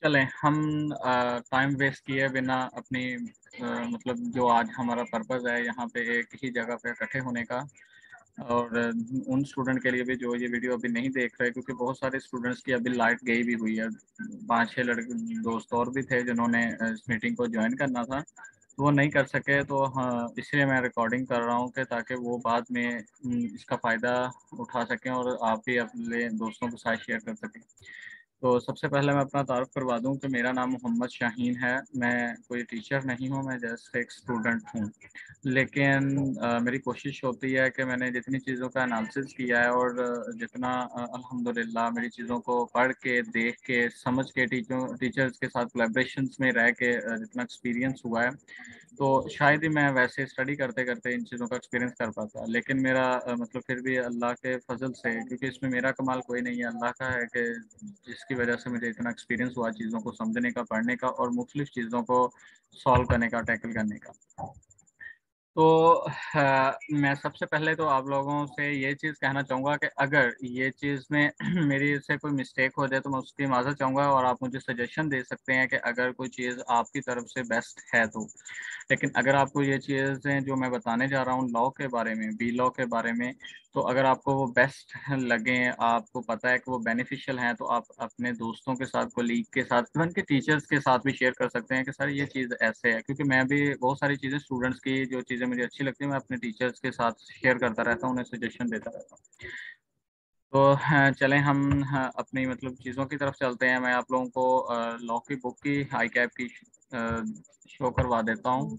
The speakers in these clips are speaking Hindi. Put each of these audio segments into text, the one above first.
चलें हम टाइम वेस्ट किए बिना अपनी मतलब जो आज हमारा पर्पस है यहाँ पे एक ही जगह पे इकट्ठे होने का। और उन स्टूडेंट के लिए भी जो ये वीडियो अभी नहीं देख रहे, क्योंकि बहुत सारे स्टूडेंट्स की अभी लाइट गई भी हुई है। 5-6 लड़के दोस्त और भी थे जिन्होंने इस मीटिंग को ज्वाइन करना था, तो वो नहीं कर सके। तो हाँ, इसलिए मैं रिकॉर्डिंग कर रहा हूँ कि ताकि वो बाद में इसका फ़ायदा उठा सकें और आप भी अपने दोस्तों के साथ शेयर कर सकें। तो सबसे पहले मैं अपना तारुफ करवा दूं कि मेरा नाम मोहम्मद शाहीन है। मैं कोई टीचर नहीं हूं, मैं जस्ट एक स्टूडेंट हूं। लेकिन मेरी कोशिश होती है कि मैंने जितनी चीज़ों का एनालिसिस किया है और जितना अल्हम्दुलिल्लाह मेरी चीज़ों को पढ़ के, देख के, समझ के, टीचर्स के साथ कोलैबोरेशंस में रह के जितना एक्सपीरियंस हुआ है, तो शायद ही मैं वैसे स्टडी करते करते इन चीज़ों का एक्सपीरियंस कर पाता। लेकिन मेरा मतलब फिर भी अल्लाह के फजल से, क्योंकि इसमें मेरा कमाल कोई नहीं है, अल्लाह का है कि जिसकी वजह से मुझे इतना एक्सपीरियंस हुआ चीज़ों को समझने का, पढ़ने का और मुख्तलिफ चीज़ों को सॉल्व करने का, टैकल करने का। तो मैं सबसे पहले तो आप लोगों से ये चीज़ कहना चाहूँगा कि अगर ये चीज़ में मेरी से कोई मिस्टेक हो जाए तो मैं उसकी माज़रत चाहूँगा, और आप मुझे सजेशन दे सकते हैं कि अगर कोई चीज़ आपकी तरफ से बेस्ट है तो। लेकिन अगर आपको ये चीज़ें जो मैं बताने जा रहा हूँ लॉ के बारे में, बी लॉ के बारे में, तो अगर आपको वो बेस्ट लगें, आपको पता है कि वो बेनिफिशियल हैं, तो आप अपने दोस्तों के साथ, कोलीग के साथ, इवन के टीचर्स के साथ भी शेयर कर सकते हैं कि सर ये चीज़ ऐसे है। क्योंकि मैं भी बहुत सारी चीज़ें, स्टूडेंट्स की जो चीज़ें मुझे अच्छी लगती हैं, मैं अपने टीचर्स के साथ शेयर करता रहता हूँ, उन्हें सजेशन देता रहता हूँ। तो हाँ, चलें हम हाँ, अपनी मतलब चीज़ों की तरफ चलते हैं। मैं आप लोगों को लॉ की बुक की, आई कैप की शो करवा देता हूँ।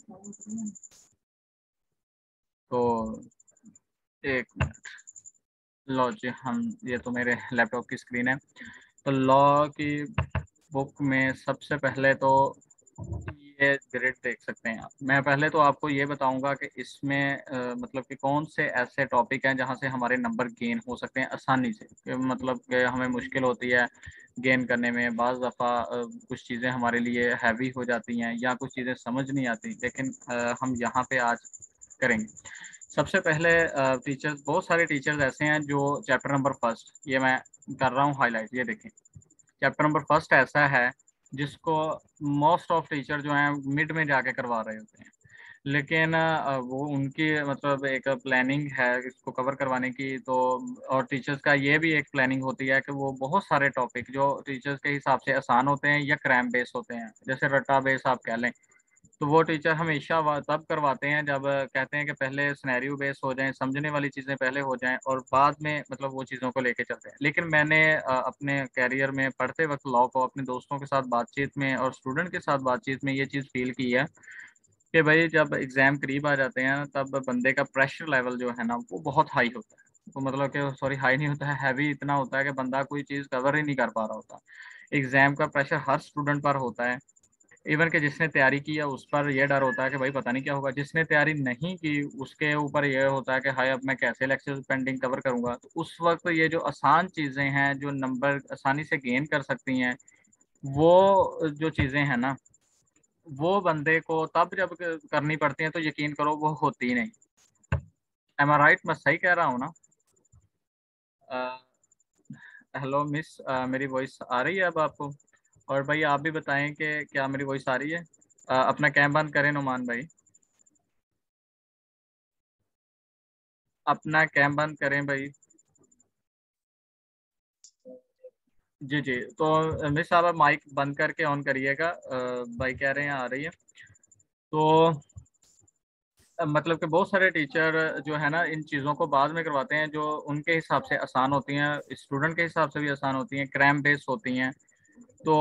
तो एक मिनट। लो जी, हम ये तो मेरे लैपटॉप की स्क्रीन है। तो लॉ की बुक में सबसे पहले तो ये ग्रेड देख सकते हैं आप। मैं पहले तो आपको ये बताऊंगा कि इसमें मतलब कि कौन से ऐसे टॉपिक हैं जहां से हमारे नंबर गेन हो सकते हैं आसानी से, कि मतलब कि हमें मुश्किल होती है गेन करने में। बाज़ दफ़ा कुछ चीज़ें हमारे लिए हैवी हो जाती हैं या कुछ चीज़ें समझ नहीं आती, लेकिन हम यहाँ पे आज करेंगे। सबसे पहले टीचर्स, बहुत सारे टीचर्स ऐसे हैं जो चैप्टर नंबर फर्स्ट, ये मैं कर रहा हूँ हाईलाइट, ये देखें। चैप्टर नंबर फर्स्ट ऐसा है जिसको मोस्ट ऑफ टीचर जो हैं मिड में जाके करवा रहे होते हैं। लेकिन वो उनकी मतलब एक प्लानिंग है इसको कवर करवाने की। तो और टीचर्स का ये भी एक प्लानिंग होती है कि वो बहुत सारे टॉपिक जो टीचर्स के हिसाब से आसान होते हैं या क्रैम बेस होते हैं, जैसे रट्टा बेस आप कह लें, तो वो टीचर हमेशा तब करवाते हैं जब कहते हैं कि पहले सिनेरियो बेस हो जाएं, समझने वाली चीज़ें पहले हो जाएं और बाद में मतलब वो चीज़ों को लेके चलते हैं। लेकिन मैंने अपने कैरियर में पढ़ते वक्त लॉ को अपने दोस्तों के साथ बातचीत में और स्टूडेंट के साथ बातचीत में ये चीज़ फील की है कि भाई जब एग्ज़ाम करीब आ जाते हैं तब बंदे का प्रेशर लेवल जो है ना वो बहुत हाई होता है। तो मतलब कि सॉरी, हाई नहीं होता है, हैवी इतना होता है कि बंदा कोई चीज़ कवर ही नहीं कर पा रहा होता। एग्ज़ाम का प्रेशर हर स्टूडेंट पर होता है। इवन कि जिसने तैयारी की है उस पर यह डर होता है कि भाई पता नहीं क्या होगा। जिसने तैयारी नहीं की उसके ऊपर यह होता है कि हाय अब मैं कैसे लेक्चर पेंडिंग कवर करूंगा। तो उस वक्त ये जो आसान चीज़ें हैं जो नंबर आसानी से गेन कर सकती हैं, वो जो चीज़ें हैं ना, वो बंदे को तब जब करनी पड़ती हैं तो यकीन करो वो होती ही नहीं। एम आई राइट? मैं सही कह रहा हूँ ना? हेलो मिस, मेरी वॉइस आ रही है अब आपको? और भाई आप भी बताएं कि क्या मेरी वॉइस आ रही है? अपना कैम बंद करें नुमान भाई, अपना कैम बंद करें भाई। जी जी। तो मिस साहब आप माइक बंद करके ऑन करिएगा। भाई कह रहे हैं आ रही है। तो मतलब कि बहुत सारे टीचर जो है ना इन चीज़ों को बाद में करवाते हैं जो उनके हिसाब से आसान होती हैं, स्टूडेंट के हिसाब से भी आसान होती हैं, क्रैम बेस्ड होती हैं। तो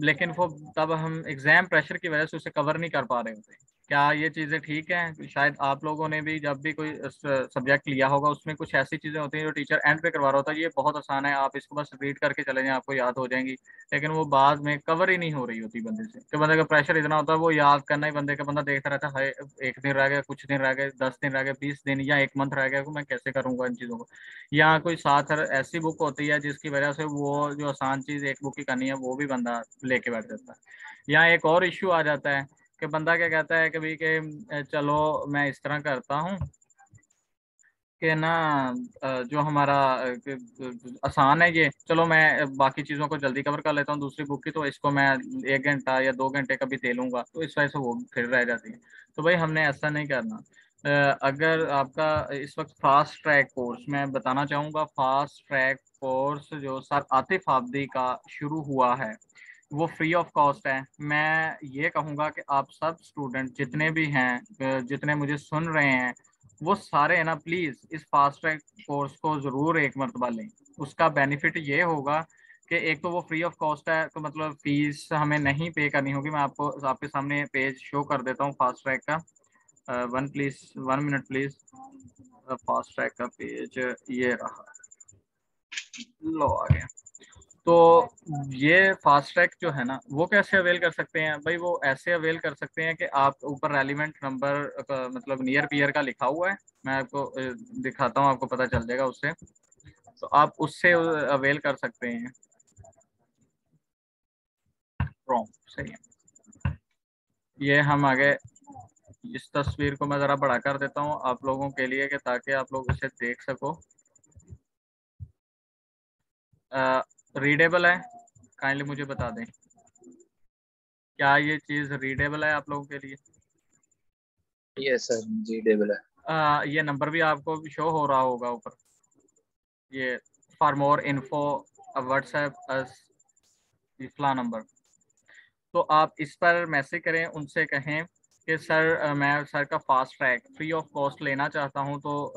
लेकिन वो तब हम एग्जाम प्रेशर की वजह से उसे कवर नहीं कर पा रहे होते। क्या ये चीज़ें ठीक हैं? शायद आप लोगों ने भी जब भी कोई सब्जेक्ट लिया होगा उसमें कुछ ऐसी चीज़ें होती हैं जो टीचर एंड पे करवा रहा होता है, ये बहुत आसान है, आप इसको बस रीड करके चले जाएं, आपको याद हो जाएंगी। लेकिन वो बाद में कवर ही नहीं हो रही होती बंदे से, कि बंदे का प्रेशर इतना होता है वो याद करना ही बंदे का, बंदा देखता रहता है हाय एक दिन रह गया, कुछ दिन रह गए, 10 दिन रह गए, 20 दिन या एक मंथ रह गया, तो मैं कैसे करूंगा इन चीज़ों को। या कोई साथ ऐसी बुक होती है जिसकी वजह से वो जो आसान चीज़ एक बुक की करनी है वो भी बंदा लेके बैठ जाता है। यहाँ एक और इश्यू आ जाता है कि बंदा क्या कहता है कभी कि चलो मैं इस तरह करता हूँ कि ना जो हमारा आसान है ये, चलो मैं बाकी चीज़ों को जल्दी कवर कर लेता हूँ दूसरी बुक की, तो इसको मैं 1 घंटा या 2 घंटे का भी दे लूँगा, तो इस वजह से वो फिर रह जाती है। तो भाई हमने ऐसा नहीं करना। अगर आपका इस वक्त फास्ट ट्रैक कोर्स, मैं बताना चाहूँगा फास्ट ट्रैक कोर्स जो सर आतिफ आबदी का शुरू हुआ है वो फ्री ऑफ कॉस्ट है। मैं ये कहूँगा कि आप सब स्टूडेंट जितने भी हैं, जितने मुझे सुन रहे हैं, वो सारे है ना प्लीज़ इस फास्ट ट्रैक कोर्स को ज़रूर एक मरतबा लें। उसका बेनिफिट ये होगा कि एक तो वो फ्री ऑफ कॉस्ट है, तो मतलब फीस हमें नहीं पे करनी होगी। मैं आपको आपके सामने पेज शो कर देता हूँ फास्ट ट्रैक का। One please, 1 minute please. Fast track का पेज ये रहा, लो आ गया। तो ये फास्ट ट्रैक जो है ना वो कैसे अवेल कर सकते हैं भाई? वो ऐसे अवेल कर सकते हैं कि आप ऊपर रेलिवेंट नंबर मतलब नियर पीयर का लिखा हुआ है, मैं आपको दिखाता हूँ, आपको पता चल जाएगा उससे। तो आप उससे अवेल कर सकते हैं। फ्रॉम, सही है। ये हम आगे इस तस्वीर को मैं ज़रा बड़ा कर देता हूँ आप लोगों के लिए कि ताकि आप लोग इसे देख सको। रीडेबल है? काइंडली मुझे बता दें, क्या ये चीज़ रीडेबल है आप लोगों के लिए? यस सर, जी डेबल है। ये नंबर भी आपको शो हो रहा होगा ऊपर, ये फॉर मोर इन्फो व्हाट्सएप फला नंबर। तो आप इस पर मैसेज करें, उनसे कहें कि सर मैं सर का fast track free of cost लेना चाहता हूँ, तो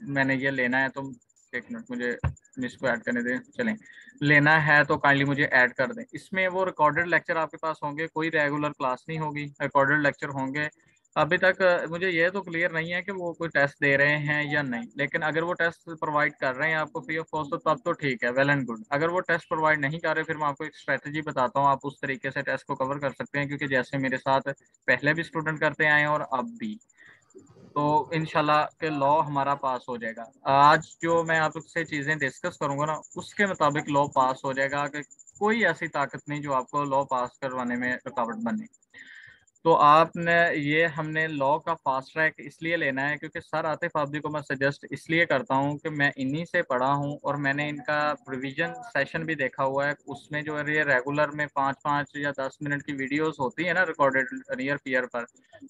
मैंने ये लेना है, तो एक मिनट मुझे इसको ऐड करने दें, चलें। लेना है तो काइंडली मुझे ऐड कर दें। इसमें वो रिकॉर्डेड लेक्चर आपके पास होंगे, कोई रेगुलर क्लास नहीं होगी, रिकॉर्डेड लेक्चर होंगे। अभी तक मुझे ये तो क्लियर नहीं है कि वो कोई टेस्ट दे रहे हैं या नहीं, लेकिन अगर वो टेस्ट प्रोवाइड कर रहे हैं आपको फ्री ऑफ कॉस्ट तो तब तो ठीक है, वेल एंड गुड। अगर वो टेस्ट प्रोवाइड नहीं कर रहे, फिर मैं आपको एक स्ट्रेटजी बताता हूँ, आप उस तरीके से टेस्ट को कवर कर सकते हैं, क्योंकि जैसे मेरे साथ पहले भी स्टूडेंट करते आए हैं और अब भी। तो इनशाला के लॉ हमारा पास हो जाएगा। आज जो मैं आपसे चीज़ें डिस्कस करूंगा ना उसके मुताबिक लॉ पास हो जाएगा, कि कोई ऐसी ताकत नहीं जो आपको लॉ पास करवाने में रुकावट बने। तो आपने ये हमने लॉ का फास्ट ट्रैक इसलिए लेना है क्योंकि सर आतिफ आबदी को मैं सजेस्ट इसलिए करता हूँ कि मैं इन्हीं से पढ़ा हूँ, और मैंने इनका रिवीजन सेशन भी देखा हुआ है। उसमें जो है ये रेगुलर में 5-5 या 10 मिनट की वीडियोस होती है ना रिकॉर्डेड नियर पीयर पर,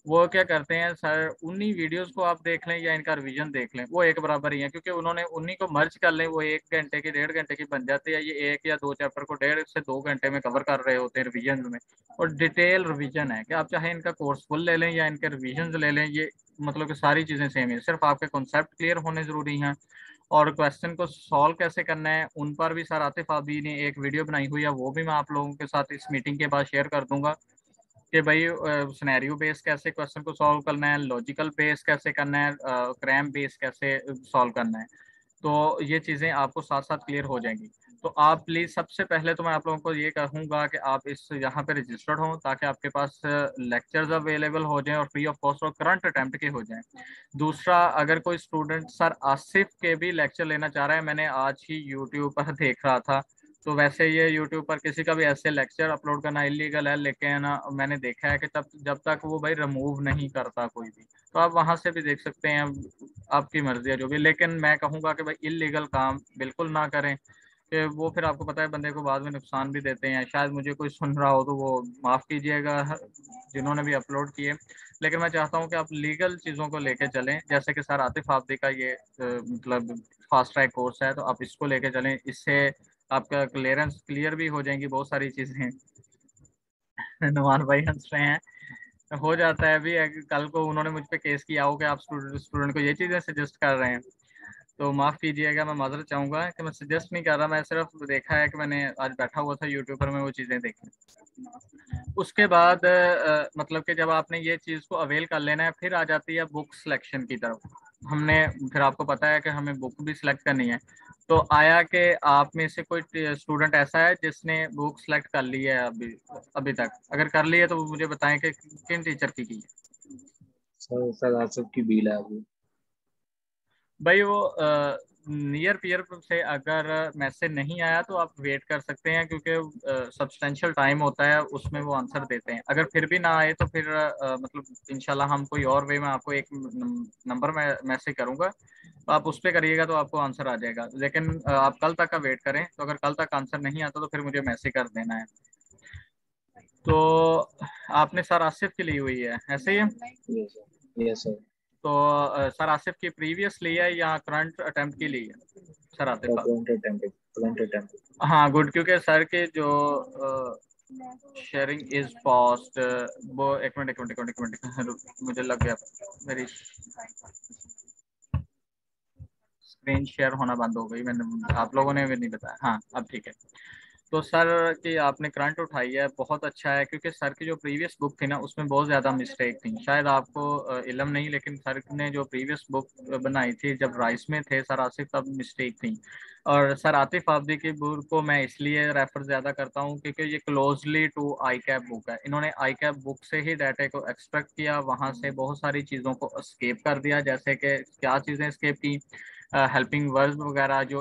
वो क्या करते हैं सर, उन्हीं वीडियोस को आप देख लें या इनका रिवीजन देख लें, वो एक बराबर ही है, क्योंकि उन्होंने उन्हीं को मर्ज कर लें, वो 1 घंटे की 1.5 घंटे की बन जाती है। ये 1 या 2 चैप्टर को 1.5 से 2 घंटे में कवर कर रहे होते हैं रिवीजन में। और डिटेल रिवीजन है कि आप चाहे इनका कोर्स फुल ले लें या इनके रिवीजन ले लें, ये मतलब कि सारी चीज़ें सेम है, सिर्फ आपके कॉन्सेप्ट क्लियर होने ज़रूरी हैं। और क्वेश्चन को सॉल्व कैसे करना है उन पर भी सर आतिफ आबदी ने एक वीडियो बनाई हुई है, वो भी मैं आप लोगों के साथ इस मीटिंग के बाद शेयर कर दूंगा कि भाई सिनेरियो बेस कैसे क्वेश्चन को सॉल्व करना है, लॉजिकल बेस कैसे करना है, क्रैम बेस कैसे सॉल्व करना है। तो ये चीज़ें आपको साथ साथ क्लियर हो जाएंगी। तो आप प्लीज़ सबसे पहले तो मैं आप लोगों को ये कहूँगा कि आप इस यहाँ पे रजिस्टर्ड हों, ताकि आपके पास लेक्चर्स अवेलेबल हो जाएं और फ्री ऑफ कॉस्ट और करंट अटेम्प्ट के हो जाएं। दूसरा, अगर कोई स्टूडेंट सर आसिफ के भी लेक्चर लेना चाह रहा है, मैंने आज ही यूट्यूब पर देख रहा था, तो वैसे ये यूट्यूब पर किसी का भी ऐसे लेक्चर अपलोड करना इलीगल है, लेकिन मैंने देखा है कि तब जब तक वो भाई रिमूव नहीं करता कोई भी, तो आप वहाँ से भी देख सकते हैं। आपकी मर्जी है जो भी, लेकिन मैं कहूँगा कि भाई इलीगल काम बिल्कुल ना करें, कि वो फिर आपको पता है बंदे को बाद में नुकसान भी देते हैं। शायद मुझे कोई सुन रहा हो तो वो माफ़ कीजिएगा जिन्होंने भी अपलोड किए, लेकिन मैं चाहता हूँ कि आप लीगल चीज़ों को लेके चलें, जैसे कि सर आतिफ आबदी का ये मतलब फास्ट ट्रैक कोर्स है, तो आप इसको लेके चलें, इससे आपका क्लियरेंस क्लियर भी हो जाएंगी बहुत सारी चीज़ें। नुमान भाई हंस रहे हैं, हो जाता है अभी, कल को उन्होंने मुझ पे केस किया हो कि आप स्टूडेंट को ये चीज़ें सजेस्ट कर रहे हैं, तो माफ़ कीजिएगा, मैं माजरत चाहूँगा कि मैं सजेस्ट नहीं कर रहा, मैं सिर्फ देखा है कि मैंने आज बैठा हुआ था यूट्यूब पर, मैं वो चीज़ें देखी। उसके बाद मतलब कि जब आपने ये चीज़ को अवेल कर लेना है, फिर आ जाती है बुक सिलेक्शन की तरफ। हमने फिर आपको पता है कि हमें बुक भी सिलेक्ट करनी है। तो आया कि आप में से कोई स्टूडेंट ऐसा है जिसने बुक सिलेक्ट कर ली है अभी अभी तक? अगर कर ली है तो मुझे बताएं कि किन टीचर की है। सर सर आप सबकी बिल है अभी। भाई वो नियर पीयर से अगर मैसेज नहीं आया तो आप वेट कर सकते हैं, क्योंकि सब्सटेंशियल टाइम होता है उसमें वो आंसर देते हैं। अगर फिर भी ना आए तो फिर मतलब इंशाल्लाह हम कोई और वे में आपको एक नंबर में मैसेज करूंगा, तो आप उस पर करिएगा तो आपको आंसर आ जाएगा। लेकिन आप कल तक का वेट करें, तो अगर कल तक आंसर नहीं आता तो फिर मुझे मैसेज कर देना है। तो आपने सर आसिफ की ली हुई है, ऐसे ही है? Yes sir, yes sir. तो सर आसिफ की प्रीवियस ली है या करंट अटेम्प्ट की ली है सर आतिफ सर का? Current attempt, current attempt. हाँ गुड, क्योंकि सर के जो शेयरिंग इज फास्ट, वो एक मिनट एक मिनट एक मिनट एक मिनट मुझे लग गया, मेरी स्क्रीन शेयर होना बंद हो गई, मैंने आप लोगों ने भी नहीं बताया। हाँ अब ठीक है। तो सर की आपने करंट उठाई है, बहुत अच्छा है, क्योंकि सर की जो प्रीवियस बुक थी ना उसमें बहुत ज़्यादा मिस्टेक थी, शायद आपको इलम नहीं, लेकिन सर ने जो प्रीवियस बुक बनाई थी जब राइस में थे सर आसिफ, तब मिस्टेक थी। और सर आतिफ आबदी की बुक को मैं इसलिए रेफर ज़्यादा करता हूँ क्योंकि ये closely to I cap book है। इन्होंने आई कैप बुक से ही डाटा को एक्सट्रैक्ट किया, वहाँ से बहुत सारी चीज़ों को स्केप कर दिया, जैसे कि क्या चीज़ें स्केप की, हेल्पिंग वर्ब वगैरह जो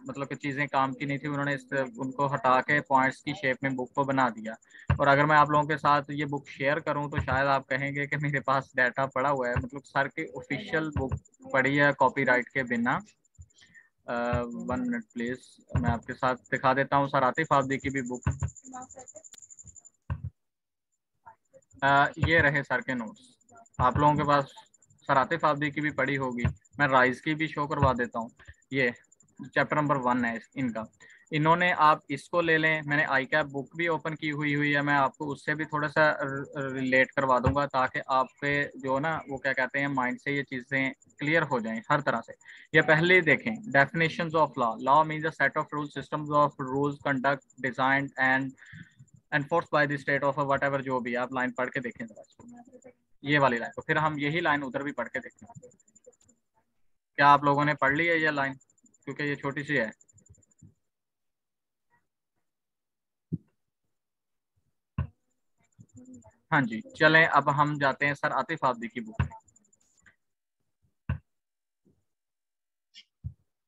मतलब कि चीज़ें काम की नहीं थी, उन्होंने उनको हटा के पॉइंट्स की शेप में बुक को बना दिया। और अगर मैं आप लोगों के साथ ये बुक शेयर करूं तो शायद आप कहेंगे कि मेरे पास डाटा पड़ा हुआ है, मतलब सर की ऑफिशियल बुक पड़ी है कॉपीराइट के बिना। 1 मिनट प्लीज, मैं आपके साथ दिखा देता हूँ सर आतिफ आबदी की भी बुक। ये रहे सर के नोट्स, आप लोगों के पास सर आतिफ आबदी की भी पड़ी होगी, मैं राइज की भी शो करवा देता हूँ। ये चैप्टर नंबर 1 है इनका। इन्होंने, आप इसको ले लें, मैंने आई कैप बुक भी ओपन की हुई है, मैं आपको उससे भी थोड़ा सा रिलेट करवा दूंगा ताकि आप पे जो ना वो क्या कहते हैं माइंड से ये चीज़ें क्लियर हो जाएं हर तरह से। ये पहले देखें, definitions of law. Law means a set of rule, systems of rules, conduct, design and enforce by the state of what ever, जो भी आप लाइन पढ़ के देखें जरा इसको, ये वाली लाइन, तो फिर हम यही लाइन उधर भी पढ़ के देखें। क्या आप लोगों ने पढ़ ली है ये लाइन, क्योंकि ये छोटी सी है। हाँ जी, चलें अब हम जाते हैं सर आतिफ आबदी की बुक में।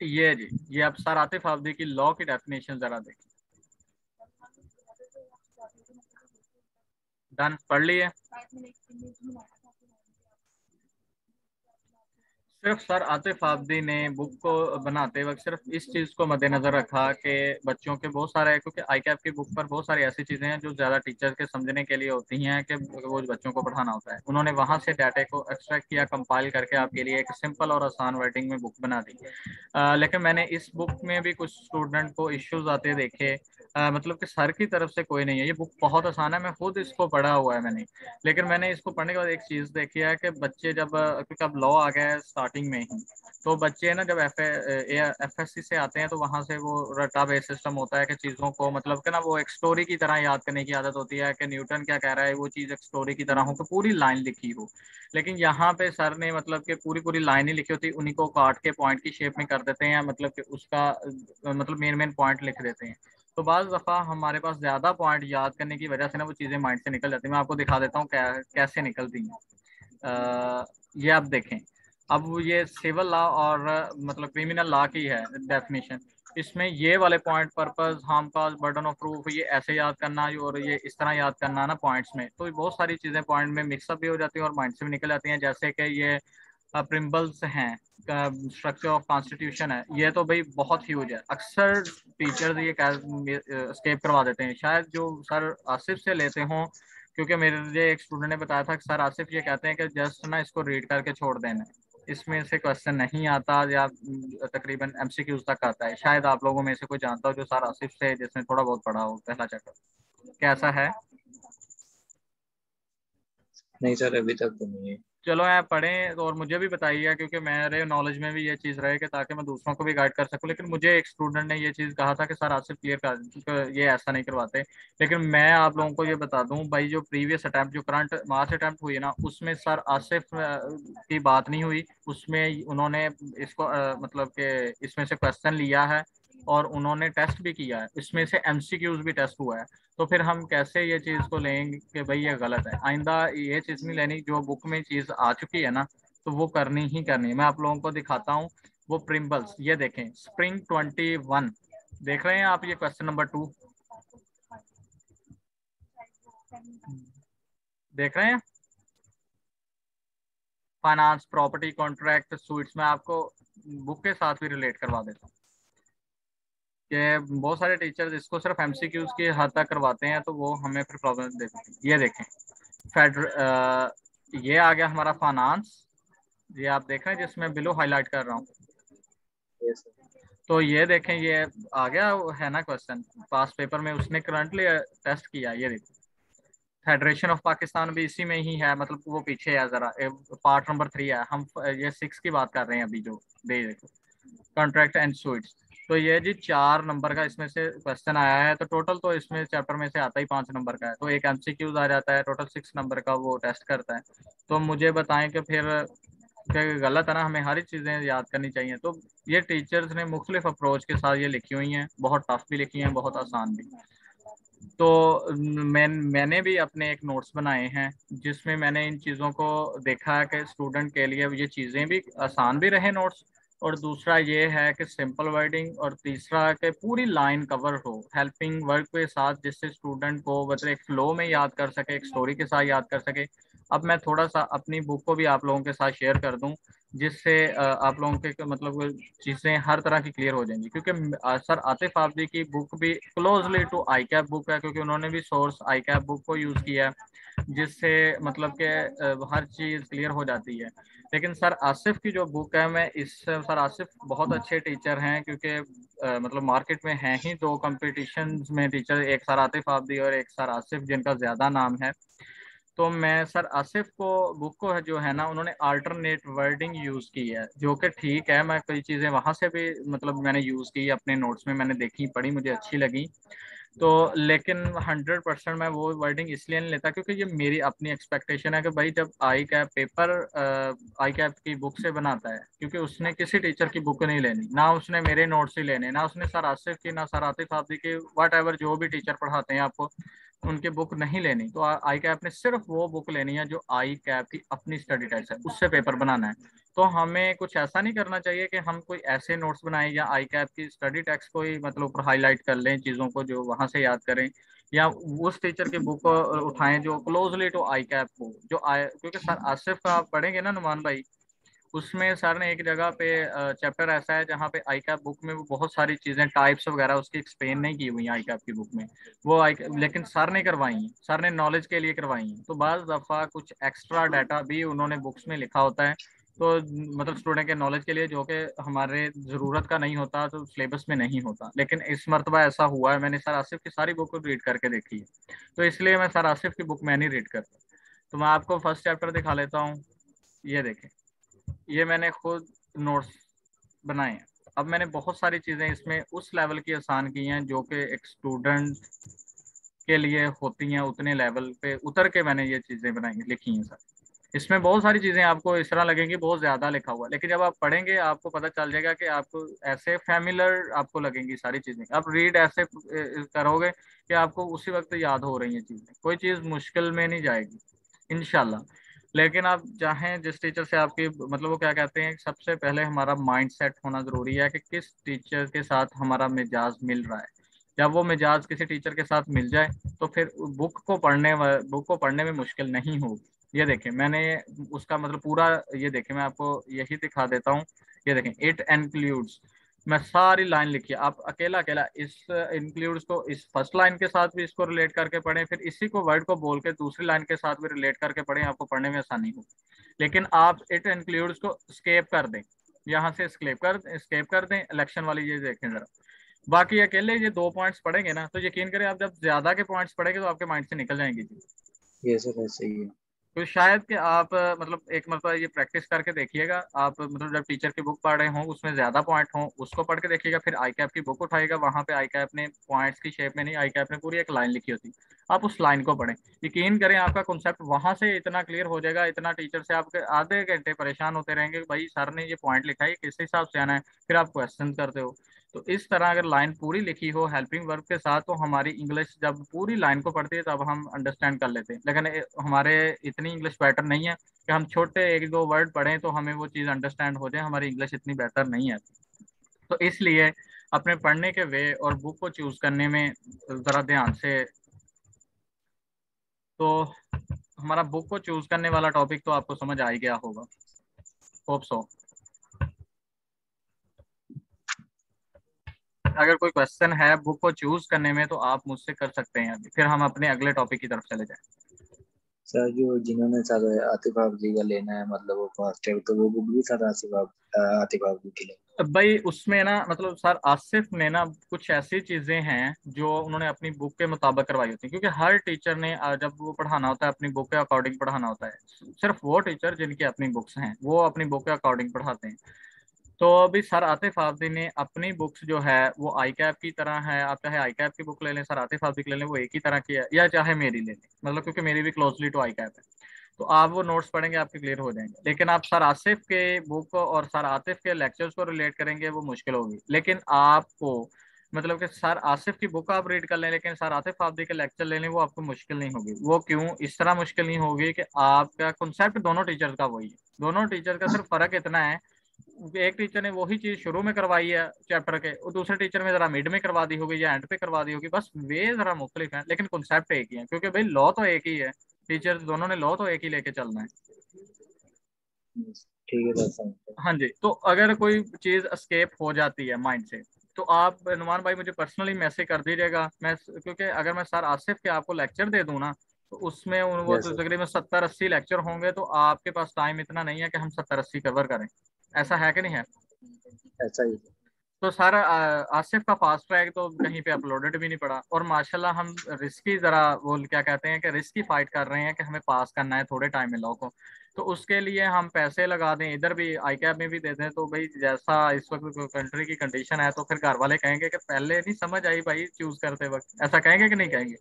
ये जी, ये अब सर आतिफ आबदी की लॉ की डेफिनेशन जरा देखिए। डन, पढ़ लिए? सिर्फ सर आतिफ आबदी ने बुक को बनाते वक्त सिर्फ इस चीज़ को मद्देनजर रखा कि बच्चों के बहुत सारे, क्योंकि आई कैप की बुक पर बहुत सारी ऐसी चीज़ें हैं जो ज़्यादा टीचर के समझने के लिए होती हैं कि वो बच्चों को पढ़ाना होता है। उन्होंने वहाँ से डाटा को एक्सट्रैक्ट किया, कंपाइल करके आपके लिए एक सिंपल और आसान वर्डिंग में बुक बना दी। लेकिन मैंने इस बुक में भी कुछ स्टूडेंट को इश्यूज आते देखे, मतलब कि सर की तरफ से कोई नहीं है, ये बुक बहुत आसान है, मैं खुद इसको पढ़ा हुआ है मैंने। लेकिन मैंने इसको पढ़ने के बाद एक चीज़ देखी है कि बच्चे जब, क्योंकि अब लॉ आ गया है स्टार्टिंग में ही, तो बच्चे ना जब एफएससी से आते हैं तो वहाँ से वो रटा बेस सिस्टम होता है कि चीज़ों को मतलब कि ना वो एक स्टोरी की तरह याद करने की आदत होती है कि न्यूटन क्या कह रहा है, वो चीज़ एक स्टोरी की तरह हो कि पूरी लाइन लिखी हो। लेकिन यहाँ पे सर ने मतलब कि पूरी पूरी लाइन ही लिखी होती, उन्हीं को काट के पॉइंट की शेप में कर देते हैं, मतलब कि उसका मतलब मेन मेन पॉइंट लिख देते हैं। तो बाज़ दफ़ा हमारे पास ज़्यादा पॉइंट याद करने की वजह से ना वो चीज़ें माइंड से निकल जाती हैं। मैं आपको दिखा देता हूँ कैसे निकलती हैं। ये आप देखें, अब ये सिविल लॉ और मतलब क्रिमिनल लॉ की है डेफिनेशन। इसमें ये वाले point, purpose, harm cause, burden of proof, ये ऐसे याद करना और ये इस तरह याद करना ना पॉइंट्स में, तो बहुत सारी चीज़ें पॉइंट में मिक्सअप भी हो जाती हैं और माइंड से भी निकल जाती हैं। जैसे कि ये प्रिंबल्स हैं, स्ट्रक्चर ऑफ कॉन्स्टिट्यूशन है, ये तो भाई बहुत ह्यूज है, अक्सर टीचर्स ये स्केप करवा देते हैं, शायद जो सर आसिफ से लेते हों, क्योंकि मेरे एक स्टूडेंट ने बताया था कि सर आसिफ ये कहते हैं कि जस्ट ना इसको रीड करके छोड़ देना है, इसमें से क्वेश्चन नहीं आता या तकरीबन एमसीक्यूज तक आता है। शायद आप लोगों में से कोई जानता हो जो सर आसिफ से जिसने थोड़ा बहुत पढ़ा हो पहला चैप्टर, कैसा है? नहीं सर, अभी तक तो नहीं है। चलो आप पढ़ें और मुझे भी बताइए, क्योंकि मेरे नॉलेज में भी ये चीज़ रहे कि ताकि मैं दूसरों को भी गाइड कर सकूं। लेकिन मुझे एक स्टूडेंट ने ये चीज़ कहा था कि सर आसिफ क्लियर कर, ये ऐसा नहीं करवाते। लेकिन मैं आप लोगों को ये बता दूं भाई, जो प्रीवियस अटैम्प्ट, जो करंट मार्च अटैम्प्ट हुई है ना, उसमें सर आसिफ की बात नहीं हुई, उसमें उन्होंने इसको मतलब कि इसमें से क्वेश्चन लिया है और उन्होंने टेस्ट भी किया है, इसमें से एमसीक्यूज भी टेस्ट हुआ है। तो फिर हम कैसे ये चीज़ को लेंगे कि भाई ये गलत है? आइंदा ये चीज़ नहीं लेनी, जो बुक में चीज़ आ चुकी है ना तो वो करनी ही करनी है। मैं आप लोगों को दिखाता हूँ वो प्रिम्बल्स, ये देखें, स्प्रिंग 21, देख रहे हैं आप, ये क्वेश्चन नंबर 2 देख रहे हैं, फाइनेंस, प्रॉपर्टी, कॉन्ट्रैक्ट, स्वीट्स में आपको बुक के साथ भी रिलेट करवा देता हूँ कि बहुत सारे टीचर्स इसको सिर्फ एमसीक्यूज की हद तक करवाते हैं, तो वो हमें फिर प्रॉब्लम देते हैं। ये देखें ये आ गया हमारा फाइनेंस, ये आप देख रहे हैं जिसमें ब्लू हाईलाइट कर रहा हूँ। Yes sir. तो ये देखें, ये आ गया है ना क्वेश्चन पास पेपर में, उसने करंटली टेस्ट किया। ये देखो फेडरेशन ऑफ पाकिस्तान भी इसी में ही है, मतलब वो पीछे है जरा, पार्ट नंबर 3 है। हम ये 6 की बात कर रहे हैं अभी, जो दे देखो कॉन्ट्रैक्ट एंड स्वीट्स। तो ये जी 4 नंबर का इसमें से क्वेश्चन आया है, तो टोटल तो इसमें चैप्टर में से आता ही 5 नंबर का है, तो एक एमसीक्यूज आ जाता है, टोटल 6 नंबर का वो टेस्ट करता है। तो मुझे बताएं कि फिर क्या गलत है ना, हमें हर चीज़ें याद करनी चाहिए। तो ये टीचर्स ने मुख्तलिफ अप्रोच के साथ ये लिखी हुई हैं, बहुत टफ भी लिखी हैं, बहुत आसान भी। तो मैंने भी अपने एक नोट्स बनाए हैं जिसमें मैंने इन चीज़ों को देखा है कि स्टूडेंट के लिए ये चीज़ें भी आसान भी रहे नोट्स, और दूसरा ये है कि सिंपल वर्डिंग, और तीसरा कि पूरी लाइन कवर हो हेल्पिंग वर्क के साथ, जिससे स्टूडेंट को मतलब एक फ्लो में याद कर सके, एक स्टोरी के साथ याद कर सके। अब मैं थोड़ा सा अपनी बुक को भी आप लोगों के साथ शेयर कर दूं, जिससे आप लोगों के मतलब चीज़ें हर तरह की क्लियर हो जाएंगी, क्योंकि सर आतिफ आबदी की बुक भी closely to I cap book है, क्योंकि उन्होंने भी सोर्स आई कैप बुक को यूज़ किया है, जिससे मतलब कि हर चीज़ क्लियर हो जाती है। लेकिन सर आसिफ की जो बुक है, मैं इस सर आसिफ बहुत अच्छे टीचर हैं, क्योंकि मतलब मार्केट में हैं ही दो कंपटीशन में टीचर, एक सर आतिफ आबदी और एक सर आसिफ, जिनका ज़्यादा नाम है। तो मैं सर आसिफ को बुक को है जो है ना, उन्होंने अल्टरनेट वर्डिंग यूज़ की है, जो कि ठीक है। मैं कई चीज़ें वहाँ से भी मतलब मैंने यूज़ की अपने नोट्स में, मैंने देखी पढ़ी, मुझे अच्छी लगी। तो लेकिन 100% मैं वो वर्डिंग इसलिए नहीं लेता, क्योंकि ये मेरी अपनी एक्सपेक्टेशन है कि भाई जब आई कैप पेपर आई कैप की बुक से बनाता है, क्योंकि उसने किसी टीचर की बुक नहीं लेनी, ना उसने मेरे नोट्स ही लेने, ना उसने सर आसिफ की, ना सर आतिफ आबदी की, वट एवर जो भी टीचर पढ़ाते हैं आपको, उनकी बुक नहीं लेनी। तो आई कैप ने सिर्फ वो बुक लेनी है जो आई कैप की अपनी स्टडी टेस्ट है, उससे पेपर बनाना है। तो हमें कुछ ऐसा नहीं करना चाहिए कि हम कोई ऐसे नोट्स बनाएं या आई कैप की स्टडी टेक्स्ट को ही मतलब ऊपर हाईलाइट कर लें चीज़ों को जो वहां से याद करें, या उस टीचर की बुक को उठाएं जो क्लोजली टू आई कैप हो, जो आई, क्योंकि सर आसिफ का आप पढ़ेंगे ना नुमान भाई, उसमें सर ने एक जगह पे चैप्टर ऐसा है जहाँ पे आई कैप बुक में वो बहुत सारी चीजें टाइप्स वगैरह उसकी एक्सप्लेन नहीं की हुई आई कैप की बुक में, वो आई लेकिन सर ने करवाई हैं, सर ने नॉलेज के लिए करवाई हैं। तो बाज़ दफ़ा कुछ एक्स्ट्रा डाटा भी उन्होंने बुक्स में लिखा होता है, तो मतलब स्टूडेंट के नॉलेज के लिए, जो कि हमारे ज़रूरत का नहीं होता, तो सिलेबस में नहीं होता। लेकिन इस मरतबा ऐसा हुआ है, मैंने सर आसिफ की सारी बुक को रीड करके देखी है, तो इसलिए मैं सर आसिफ की बुक मैं नहीं रीड करता। तो मैं आपको फर्स्ट चैप्टर दिखा लेता हूँ। ये देखें, ये मैंने खुद नोट्स बनाए हैं। अब मैंने बहुत सारी चीज़ें इसमें उस लेवल की आसान की हैं जो कि एक स्टूडेंट के लिए होती हैं, उतने लेवल पे उतर के मैंने ये चीज़ें बनाई लिखी हैं सर। इसमें बहुत सारी चीज़ें आपको इस तरह लगेंगी बहुत ज़्यादा लिखा हुआ, लेकिन जब आप पढ़ेंगे आपको पता चल जाएगा कि आपको ऐसे फैमिलर आपको लगेंगी सारी चीज़ें। आप रीड ऐसे करोगे कि आपको उसी वक्त याद हो रही हैं चीज़ें, कोई चीज़ मुश्किल में नहीं जाएगी इंशाल्लाह। लेकिन आप चाहें जिस टीचर से आपकी मतलब वो क्या कहते हैं, सबसे पहले हमारा माइंड सेट होना ज़रूरी है कि किस टीचर के साथ हमारा मिजाज मिल रहा है। जब वो मिजाज किसी टीचर के साथ मिल जाए तो फिर बुक को पढ़ने में मुश्किल नहीं होगी। ये देखें मैंने उसका मतलब पूरा, ये देखें मैं आपको यही दिखा देता हूँ। ये देखें इट इंक्लूड्स, मैं सारी लाइन लिखी है, आप अकेला अकेला इस इंक्लूड्स को इस फर्स्ट लाइन के साथ भी इसको रिलेट करके पढ़ें, फिर इसी को वर्ड को बोल के दूसरी लाइन के साथ भी रिलेट करके पढ़ें, आपको पढ़ने में आसानी हो। लेकिन आप इट इंक्लूड्स को स्केप कर दें, यहाँ से स्केप कर दें, इलेक्शन वाली ये देखें जरा। बाकी अकेले ये 2 पॉइंट्स पढ़ेंगे ना, तो यकीन करें आप जब ज्यादा के पॉइंट्स पढ़ेंगे तो आपके माइंड से निकल जाएंगे जी। ये सर ऐसे ही है। तो शायद कि आप मतलब एक मतलब ये प्रैक्टिस करके देखिएगा, आप मतलब जब टीचर की बुक पढ़ रहे हों उसमें ज्यादा पॉइंट हों उसको पढ़ के देखिएगा, फिर आई कैप की बुक उठाएगा, वहां पे आई कैप ने पॉइंट्स की शेप में नहीं, आई कैप ने पूरी एक लाइन लिखी होती, आप उस लाइन को पढ़ें। यकीन करें आपका कॉन्सेप्ट वहां से इतना क्लियर हो जाएगा, इतना टीचर से आपके आधे घंटे परेशान होते रहेंगे भाई सर ने ये पॉइंट लिखा है किस हिसाब से आना है, फिर आप क्वेश्चन करते हो। तो इस तरह अगर लाइन पूरी लिखी हो हेल्पिंग वर्ब के साथ, तो हमारी इंग्लिश जब पूरी लाइन को पढ़ती है तब हम अंडरस्टैंड कर लेते हैं। लेकिन हमारे इतनी इंग्लिश बेटर नहीं है कि हम छोटे एक दो वर्ड पढ़ें तो हमें वो चीज़ अंडरस्टैंड हो जाए, हमारी इंग्लिश इतनी बेहतर नहीं है। तो इसलिए अपने पढ़ने के वे और बुक को चूज करने में ज़रा ध्यान से, तो हमारा बुक को चूज करने वाला टॉपिक तो आपको समझ आ ही गया होगा, होप सो। अगर कोई क्वेश्चन है बुक को चूज करने में तो आप मुझसे कर सकते हैं अभी, फिर हम अपने अगले टॉपिक की तरफ चले जाएं। सर जो जिन्होंने सर आतिफ जी का लेना है, मतलब वो फास्ट है, तो वो बुक भी सर आतिफ जी की लेना भाई उसमें ना मतलब सर आसिफ ने ना कुछ ऐसी चीजें हैं जो उन्होंने अपनी बुक के मुताबिक करवाई होती है, क्योंकि हर टीचर ने जब वो पढ़ाना होता है अपनी बुक के अकॉर्डिंग पढ़ाना होता है। सिर्फ वो टीचर जिनकी अपनी बुक्स हैं वो अपनी बुक के अकॉर्डिंग पढ़ाते हैं। तो अभी सर आतिफ आफदी ने अपनी बुक्स जो है वो आई कैप की तरह है। आप चाहे आई कैप की बुक ले लें, सर आतिफ आफदी की ले लें, वो एक ही तरह की है, या चाहे मेरी ले लें, मतलब क्योंकि मेरी भी क्लोजली टू आई कैप है। तो आप वो नोट्स पढ़ेंगे आपके क्लियर हो जाएंगे। लेकिन आप सर आसिफ के बुक और सर आतिफ के लेक्चर्स को रिलेट करेंगे वो मुश्किल होगी। लेकिन आपको मतलब कि सर आसिफ की बुक आप रीड कर लें लेकिन सर आतिफ आफदी के लेक्चर ले लें, वो आपको मुश्किल नहीं होगी। वो क्यों इस तरह मुश्किल नहीं होगी कि आपका कॉन्सेप्ट दोनों टीचर का वही है। दोनों टीचर का सिर्फ फर्क इतना है, एक टीचर ने वही चीज शुरू में करवाई है चैप्टर के, और दूसरे टीचर में जरा मिड में करवा दी होगी या एंड पे करवा दी होगी, बस वे जरा मुख्तलिफ है लेकिन कॉन्सेप्ट एक ही है, क्योंकि भाई लॉ तो एक ही है। टीचर दोनों ने लॉ तो एक ही लेके चलना है। है। ठीक है सर, समझ गया। हाँ जी, तो अगर कोई चीज स्केप हो जाती है माइंड से तो आप नुमान भाई मुझे पर्सनली मैसेज कर दीजिएगा। मैं क्योंकि अगर मैं सर आसिफ के आपको लेक्चर दे दूं ना तो उसमें वो यस तो सर। तकरीबन 70-80 लेक्चर होंगे, तो आपके पास टाइम इतना नहीं है कि हम 70-80 कवर करें। ऐसा है कि नहीं है? ऐसा ही है। तो सर आसिफ का फास्ट ट्रैक तो कहीं पे अपलोडेड भी नहीं पड़ा, और माशाल्लाह हम रिस्की जरा वो क्या कहते हैं कि रिस्की फाइट कर रहे हैं कि हमें पास करना है थोड़े टाइम में लॉ को। तो उसके लिए हम पैसे लगा दें, इधर भी आई कैब में भी दे दें, तो भाई जैसा इस वक्त कंट्री की कंडीशन है तो फिर घर वाले कहेंगे कि पहले नहीं समझ आई भाई चूज करते वक्त, ऐसा कहेंगे कि नहीं कहेंगे?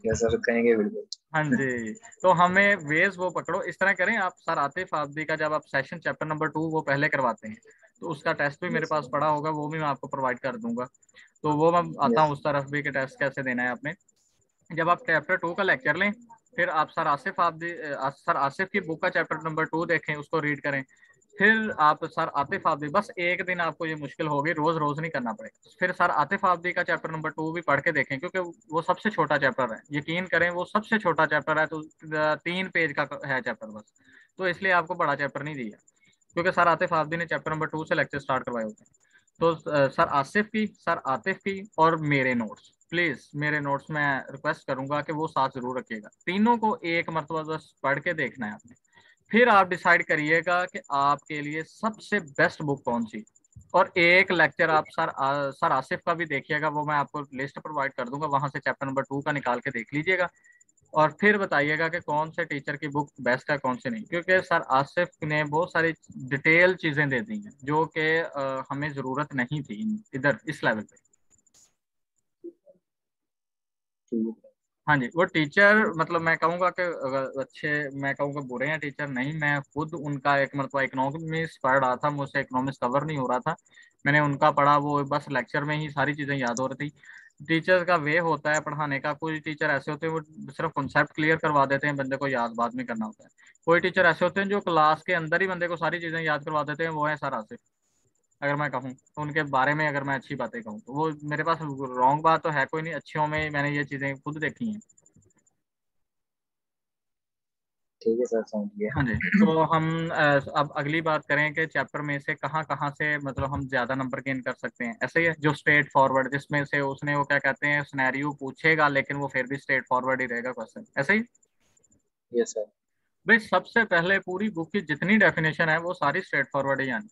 यस सर, कहेंगे बिल्कुल। हाँ जी। तो हमें वेज वो पकड़ो, इस तरह करें आप सर आतिफ आबदी का जब आप सेशन चैप्टर नंबर 2 वो पहले करवाते हैं तो उसका टेस्ट भी मेरे यस पास सर। पड़ा होगा, वो भी मैं आपको प्रोवाइड कर दूंगा। तो वो मैं आता यस। हूँ उस तरफ भी कि टेस्ट कैसे देना है आपने। जब आप चैप्टर 2 का लेक्चर लें फिर आप सर आसिफ की बुक का चैप्टर नंबर 2 देखें, उसको रीड करें। फिर आप सर आतिफ आबदी, बस एक दिन आपको ये मुश्किल होगी, रोज रोज नहीं करना पड़ेगा। फिर सर आतिफ आबदी का चैप्टर नंबर 2 भी पढ़ के देखें, क्योंकि वो सबसे छोटा चैप्टर है, यकीन करें वो सबसे छोटा चैप्टर है। तो 3 पेज का है चैप्टर बस, तो इसलिए आपको बड़ा चैप्टर नहीं दिया, क्योंकि सर आतिफ आबदी ने चैप्टर नंबर 2 से लेक्चर स्टार्ट करवाए होते हैं। तो सर आसिफ की, सर आतिफ की और मेरे नोट्स, प्लीज मेरे नोट्स मैं रिक्वेस्ट करूंगा कि वो साथ जरूर रखिएगा। तीनों को एक मरतबा बस पढ़ के देखना है आपने। फिर आप डिसाइड करिएगा कि आपके लिए सबसे बेस्ट बुक कौन सी। और एक लेक्चर आप सर आसिफ का भी देखिएगा, वो मैं आपको लिस्ट प्रोवाइड कर दूंगा, वहां से चैप्टर नंबर 2 का निकाल के देख लीजिएगा। और फिर बताइएगा कि कौन से टीचर की बुक बेस्ट है कौन से नहीं, क्योंकि सर आसिफ ने बहुत सारी डिटेल चीजें दे दी हैं जो कि हमें जरूरत नहीं थी इधर इस लेवल पे। ठीक है। हाँ जी, वो टीचर मतलब मैं कहूँगा कि अगर अच्छे, मैं कहूँगा बुरे हैं टीचर नहीं, मैं खुद उनका एक मरतबा इकोनॉमिक्स पढ़ रहा था, मुझसे इकोनॉमिक्स कवर नहीं हो रहा था, मैंने उनका पढ़ा, वो बस लेक्चर में ही सारी चीज़ें याद हो रही थी। टीचर का वे होता है पढ़ाने का, कोई टीचर ऐसे होते हैं वो सिर्फ कॉन्सेप्ट क्लियर करवा देते हैं, बंदे को याद बाद में करना होता है। कोई टीचर ऐसे होते हैं जो क्लास के अंदर ही बंदे को सारी चीज़ें याद करवा देते हैं, वो है सर आसिफ। अगर मैं कहूँ तो उनके बारे में अगर मैं अच्छी बातें कहूँ तो वो मेरे पास रॉन्ग बात तो है कोई नहीं, अच्छियों में मैंने ये चीज़ें खुद देखी हैं। ठीक है सर, समझ गया। हाँ जी। तो हम अब अगली बात करें कि चैप्टर में से कहाँ कहाँ से मतलब हम ज्यादा नंबर गेन कर सकते हैं। ऐसे ही है जो स्ट्रेट फॉरवर्ड, जिसमें से उसने वो क्या कहते हैं सिनेरियो पूछेगा लेकिन वो फिर भी स्ट्रेट फॉरवर्ड ही रहेगा क्वेश्चन, ऐसे ही। Yes sir. भाई सबसे पहले पूरी बुक की जितनी डेफिनेशन है वो सारी स्ट्रेट फॉरवर्ड ही आनी,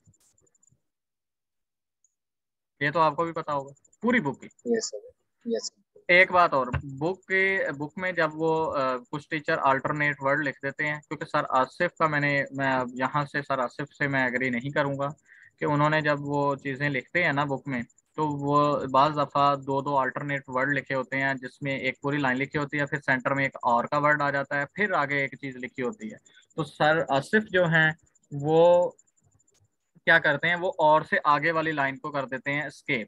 ये तो आपको भी पता होगा पूरी बुक की। Yes sir. Yes sir. एक बात और, बुक में जब वो कुछ टीचर अल्टरनेट वर्ड लिख देते हैं, क्योंकि सर आसिफ का मैं यहाँ से सर आसिफ से मैं एग्री नहीं करूँगा कि उन्होंने जब वो चीज़ें लिखते हैं ना बुक में, तो वो बाज़ दफ़ा दो दो अल्टरनेट वर्ड लिखे होते हैं, जिसमें एक पूरी लाइन लिखी होती है, फिर सेंटर में एक और का वर्ड आ जाता है, फिर आगे एक चीज़ लिखी होती है। तो सर आसिफ जो हैं वो क्या करते हैं, वो और से आगे वाली लाइन को कर देते हैं स्केप।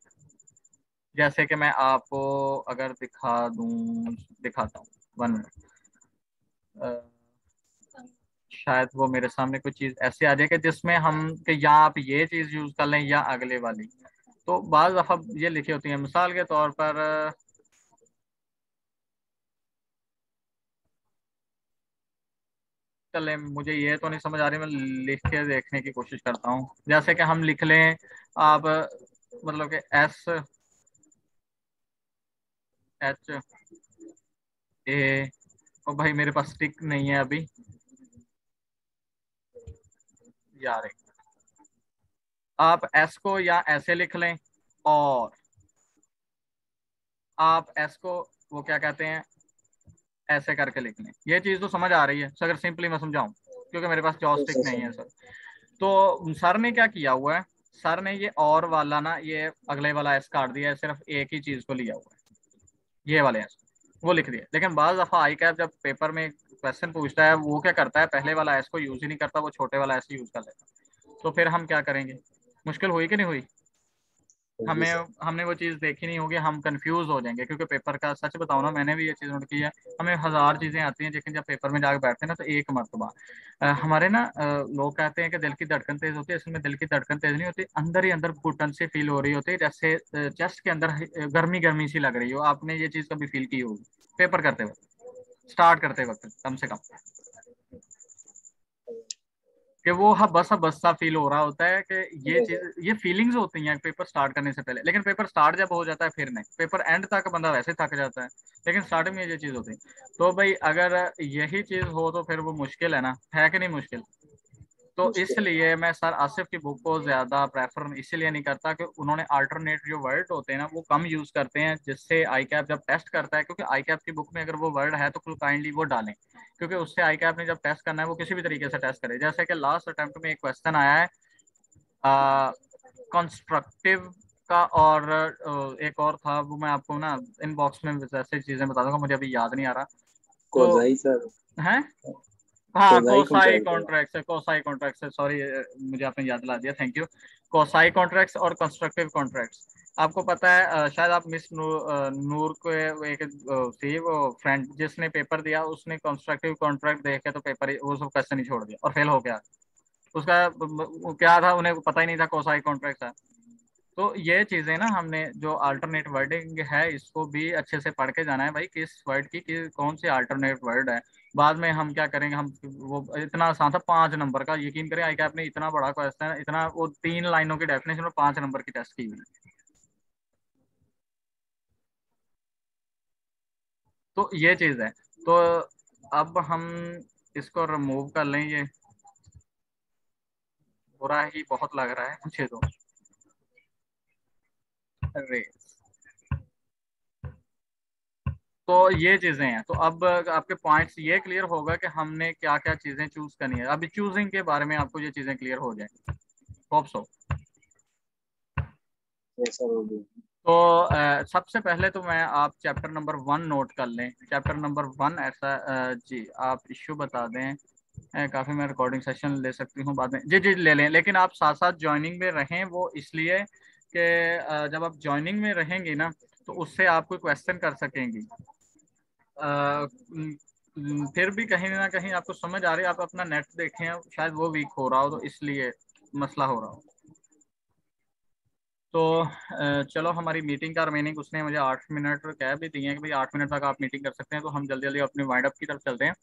जैसे कि मैं आपको अगर दिखा दूं, दिखाता हूँ, 1 मिनट। शायद वो मेरे सामने कुछ चीज ऐसे आ जाए कि जिसमें हम कि या आप ये चीज यूज कर लें या अगले वाली। तो बाज दफा ये लिखी होती है मिसाल के तौर पर, चले मुझे ये तो नहीं समझ आ रही, मैं लिख के देखने की कोशिश करता हूँ। जैसे कि हम लिख लें आप मतलब कि एस एच ए, और भाई मेरे पास स्टिक नहीं है अभी यार। आप एस को या ऐसे लिख लें, और आप एस को वो क्या कहते हैं ऐसे करके लिख लें। ये चीज तो समझ आ रही है सर, अगर सिंपली मैं समझाऊं, क्योंकि मेरे पास तो जॉयस्टिक सर नहीं है समझ। सर। तो सर ने क्या किया हुआ है, सर ने ये और वाला ना, ये अगले वाला एस काट दिया है, सिर्फ एक ही चीज को लिया हुआ है, ये वाले एस वो लिख दिया। लेकिन बाज दफा आई कैप जब पेपर में क्वेश्चन पूछता है, वो क्या करता है, पहले वाला एस को यूज ही नहीं करता, वो छोटे वाला एस यूज कर लेता। तो फिर हम क्या करेंगे, मुश्किल हुई कि नहीं हुई। होगी हमें सर। हमने वो चीज़ देखी नहीं होगी, हम कंफ्यूज हो जाएंगे, क्योंकि पेपर का सच बताओ ना, मैंने भी ये चीज़ नोट की है। हमें हजार चीज़ें आती हैं, लेकिन जब पेपर में जाकर बैठते हैं ना, तो एक मर्तबा हमारे ना लोग कहते हैं कि दिल की धड़कन तेज होती है, असल में दिल की धड़कन तेज नहीं होती, अंदर ही अंदर घुटन सी फील हो रही होती है, जैसे चेस्ट के अंदर गर्मी गर्मी सी लग रही हो। आपने ये चीज़ कभी फील की होगी पेपर करते वक्त, स्टार्ट करते वक्त कम से कम, कि वो बस सा फील हो रहा होता है कि ये यस सर। चीज, ये फीलिंग्स होती हैं पेपर स्टार्ट करने से पहले। लेकिन पेपर स्टार्ट जब हो जाता है फिर नहीं, पेपर एंड तक बंदा वैसे थक जाता है, लेकिन स्टार्टिंग में ये चीज होती है। तो भाई अगर यही चीज हो तो फिर वो मुश्किल है कि नहीं मुश्किल। तो मुश्किल है। इसलिए मैं सर आसिफ की बुक को ज्यादा प्रेफर इसलिए नहीं करता कि उन्होंने अल्टरनेट जो वर्ड होते हैं ना वो कम यूज करते हैं, जिससे आई कैप जब टेस्ट करता है, क्योंकि आई कैप की बुक में अगर वो वर्ड है तो काइंडली वो डालें, क्योंकि उससे आई कैप ने जब टेस्ट करना है वो किसी भी तरीके से टेस्ट करे। जैसे कि लास्ट अटेम्प्ट में एक क्वेश्चन आया है कंस्ट्रक्टिव का, और एक और था, वो मैं आपको ना इनबॉक्स में वैसे चीजें बता दूंगा, मुझे अभी याद नहीं आ रहा। तो कोजाई सर। है, हाँ कोजाई कोसाई कॉन्ट्रैक्ट है। कॉन्ट्रैक्ट है, कोसाई कॉन्ट्रैक्ट है, सॉरी मुझे आपने याद दिला दिया, थैंक यू। कोसाई कॉन्ट्रैक्ट्स और कंस्ट्रक्टिव कॉन्ट्रैक्ट्स, आपको पता है शायद आप मिस नूर को एक थी वो फ्रेंड जिसने पेपर दिया, उसने कंस्ट्रक्टिव कॉन्ट्रैक्ट देख के तो पेपर वो सब क्वेश्चन ही छोड़ दिया और फेल हो गया। उसका क्या था, उन्हें पता ही नहीं था कोसाई कॉन्ट्रैक्ट था। तो ये चीजें ना, हमने जो अल्टरनेट वर्डिंग है इसको भी अच्छे से पढ़ के जाना है भाई, किस वर्ड की कौन सी अल्टरनेट वर्ड है। बाद में हम क्या करेंगे, हम वो इतना आसान था 5 नंबर का, यकीन करें आई कैप ने इतना बड़ा क्वेश्चन, इतना वो 3 लाइनों की डेफिनेशन और 5 नंबर की टेस्ट की हुई। तो ये चीज है। तो अब हम इसको रिमूव कर लें, ये बुरा ही बहुत लग रहा है मुझे तो। अरे, तो ये चीजें हैं। तो अब आपके पॉइंट्स ये क्लियर होगा कि हमने क्या क्या चीजें चूज करनी है। अभी चूजिंग के बारे में आपको ये चीजें क्लियर हो जाए, होप सो। यस सर होगी। तो सबसे पहले तो मैं, आप चैप्टर नंबर 1 नोट कर लें, चैप्टर नंबर 1 ऐसा जी आप इश्यू बता दें। काफी मैं रिकॉर्डिंग सेशन ले सकती हूँ बाद में, जी जी ले लें, लेकिन आप साथ साथ ज्वाइनिंग में रहें, वो इसलिए कि जब आप ज्वाइनिंग में रहेंगी ना, तो उससे आप कोई क्वेश्चन कर सकेंगी। फिर भी कहीं ना कहीं आपको समझ आ रही है, आप अपना नेट देखें, शायद वो वीक हो रहा हो, तो इसलिए मसला हो रहा हो। तो चलो, हमारी मीटिंग का रिमेनिंग, उसने मुझे 8 मिनट कह भी दिए हैं कि भाई 8 मिनट तक आप मीटिंग कर सकते हैं, तो हम जल्दी जल्दी अपने वाइंड अप की तरफ चलते हैं।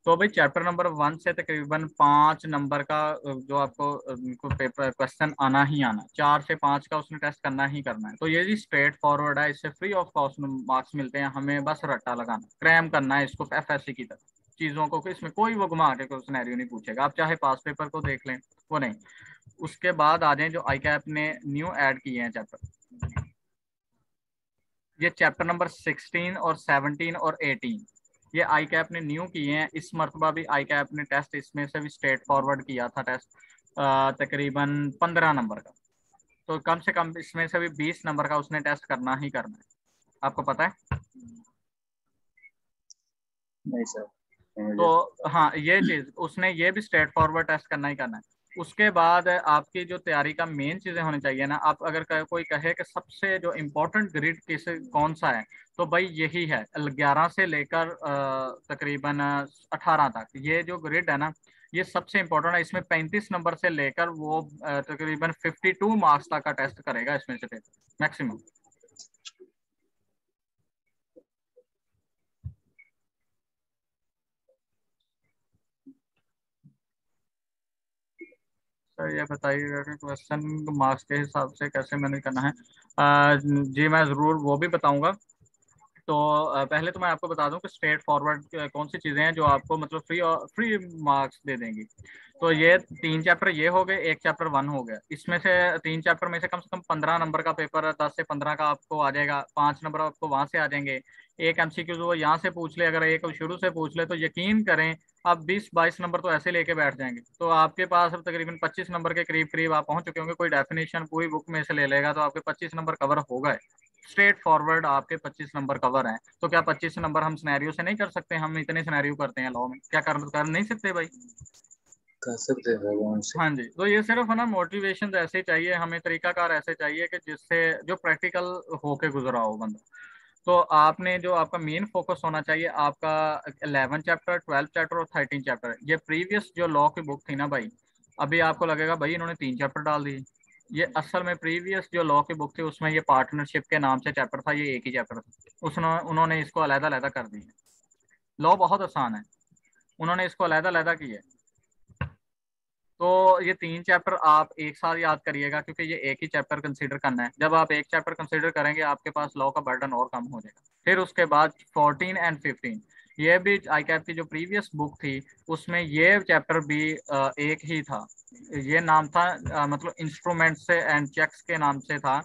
तो भाई चैप्टर नंबर 1 से तकरीबन 5 नंबर का जो आपको पेपर क्वेश्चन आना ही आना, 4 से 5 का उसने टेस्ट करना ही करना है। तो ये जी स्ट्रेट फॉरवर्ड है, इससे फ्री ऑफ कॉस्ट मार्क्स मिलते हैं, हमें बस रट्टा लगाना, क्रैम करना है इसको एफएससी की तरह चीजों को, कि इसमें कोई वो घुमा के कोई सिनेरियो नहीं पूछेगा। आप चाहे पास पेपर को देख लें, वो नहीं। उसके बाद आ जाए जो आई कैप ने न्यू ऐड किए हैं चैप्टर, ये चैप्टर नंबर 16 और 17 और 18, ये आई कैप ने न्यू किए हैं। इस मरतबा भी आई कैप ने टेस्ट इसमें से भी स्ट्रेट फॉरवर्ड किया था टेस्ट, तकरीबन 15 नंबर का। तो कम से कम इसमें से भी 20 नंबर का उसने टेस्ट करना ही करना है, आपको पता है। नहीं सर तो मुझे। हाँ, ये चीज उसने ये भी स्ट्रेट फॉरवर्ड टेस्ट करना ही करना है। उसके बाद आपकी जो तैयारी का मेन चीजें होनी चाहिए ना, आप अगर कोई कहे कि सबसे जो इम्पोर्टेंट ग्रिड किस कौन सा है, तो भाई यही है 11 से लेकर तकरीबन 18 तक, ये जो ग्रिड है ना, ये सबसे इम्पोर्टेंट है। इसमें 35 नंबर से लेकर वो तकरीबन 52 मार्क्स तक का टेस्ट करेगा इसमें से मैक्सिमम। सर ये बताइएगा कि क्वेश्चन मार्क्स के हिसाब से कैसे मैनेज करना है। जी मैं ज़रूर वो भी बताऊंगा। तो पहले तो मैं आपको बता दूं कि स्ट्रेट फॉरवर्ड कौन सी चीजें हैं जो आपको मतलब फ्री मार्क्स दे देंगी। तो ये 3 चैप्टर ये हो गए, एक चैप्टर 1 हो गया। इसमें से 3 चैप्टर में से कम 15 नंबर का पेपर, 10 से 15 का आपको आ जाएगा, 5 नंबर आपको वहां से आ जाएंगे। एक एमसीक्यू वो यहाँ से पूछ ले, अगर एक शुरू से पूछ ले तो यकीन करें आप 20-22 नंबर तो ऐसे लेके बैठ जाएंगे। तो आपके पास अब तकरीबन 25 नंबर के करीब करीब आप पहुंच चुके होंगे। कोई डेफिनेशन पूरी बुक में से ले लेगा तो आपके 25 नंबर कवर हो गए। स्ट्रेट फॉरवर्ड आपके 25 नंबर कवर हैं। तो क्या 25 नंबर हम सिनेरियो से नहीं कर सकते? हम इतने सिनेरियो करते हैं लॉ में, क्या कर नहीं सकते भाई? कर सकते हैं भगवान से। हाँ जी। तो ये सिर्फ है ना मोटिवेशन ऐसे चाहिए हमें, तरीकाकार ऐसे चाहिए कि जिससे जो प्रैक्टिकल होके गुजरा हो बंदा। तो आपने जो आपका मेन फोकस होना चाहिए आपका 11 चैप्टर, 12 चैप्टर और 13 चैप्टर। ये प्रीवियस जो लॉ की बुक थी ना भाई, अभी आपको लगेगा भाई इन्होंने 3 चैप्टर डाल दिए। ये असल में प्रीवियस जो लॉ की बुक थी उसमें ये पार्टनरशिप के नाम से चैप्टर था, ये एक ही चैप्टर था। उसने उन्होंने इसको अलग अलग कर दिया। लॉ बहुत आसान है, उन्होंने इसको अलग अलग किया। तो ये 3 चैप्टर आप एक साथ याद करिएगा, क्योंकि ये एक ही चैप्टर कंसीडर करना है। जब आप एक चैप्टर कंसीडर करेंगे आपके पास लॉ का बर्डन और कम हो जाएगा। फिर उसके बाद 14 एंड 15, ये भी आई कैप की जो प्रीवियस बुक थी उसमें ये चैप्टर भी एक ही था। ये नाम था मतलब इंस्ट्रूमेंट से एंड चेक्स के नाम से था,